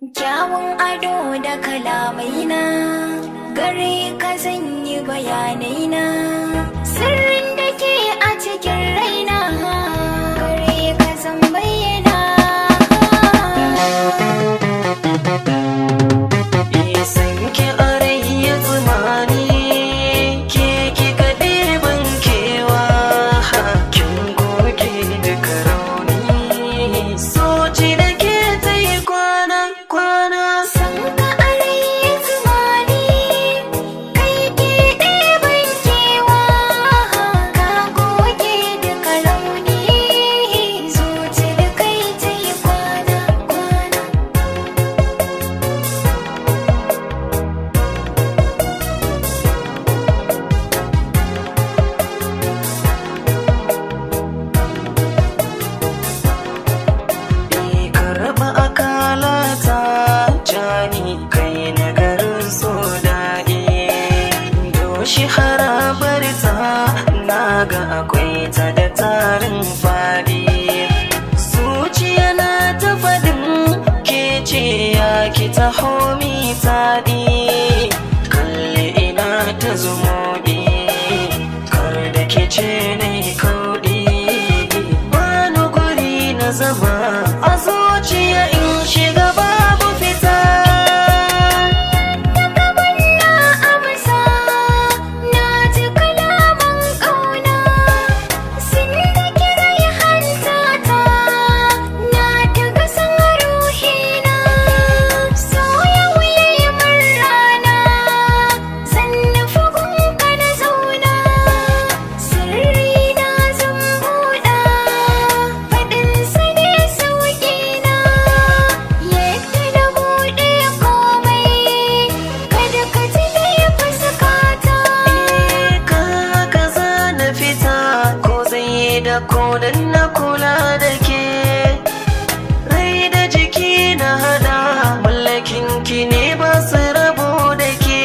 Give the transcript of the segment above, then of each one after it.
Kyawun ado da kalamai na gare ka zan yi bayanai na sirrin da ke a cikin raina gare ka zan bayyana. San ki a rai ya tsamani ke ki kaɗe ban kewa kin goge duka rauni soci da ke ta yi kwana San ka a rai ya tsamani kai ke ɗeban kewa ka goge duka rauni zuci da kai ta yi kwana. Karba akalata jani kai nagarin so daɗi doshi harabarta naga akwai ta da tarin faɗi zuciya na ta faɗin ke ce ya ki ta homi taɗi kalli ina ta zumuɗi kar da ke ce ne kauɗi bani guri na zama a zuciya in shiga babu fita. Na amsa na ji kalaman ƙauna sun da kirai hantata na daga san ruhina soya wuyayi min rana zan nufi gunka na zauna sirri na zan buɗa faɗin sa ne sauƙina yadda na buɗe komai kada ka ji na yi fuskata. Ka za na fita ko zai yi da kodan na kula da ke rai da jiki na hada mallakin ki ne ba su rabo da ke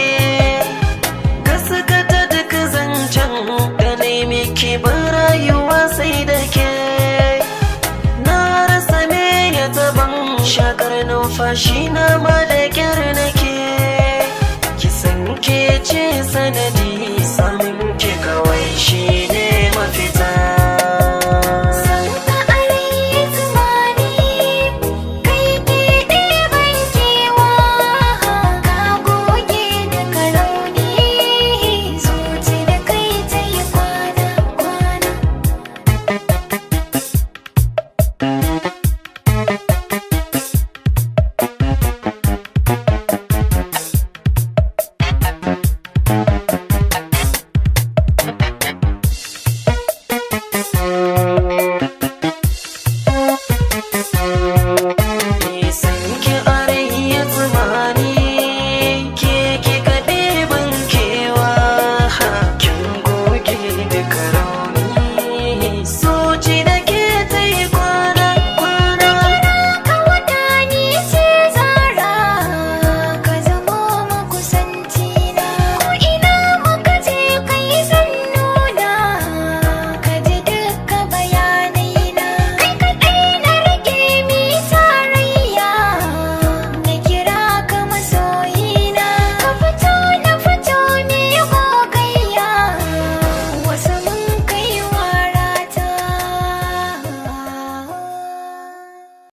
gaskata duk zancen da na yi miki ban rayuwa sai da ke na rasa me ya taban shakar numfashi na ma da kyar nake kisan ke ce sanadi samun ki kawai shi ne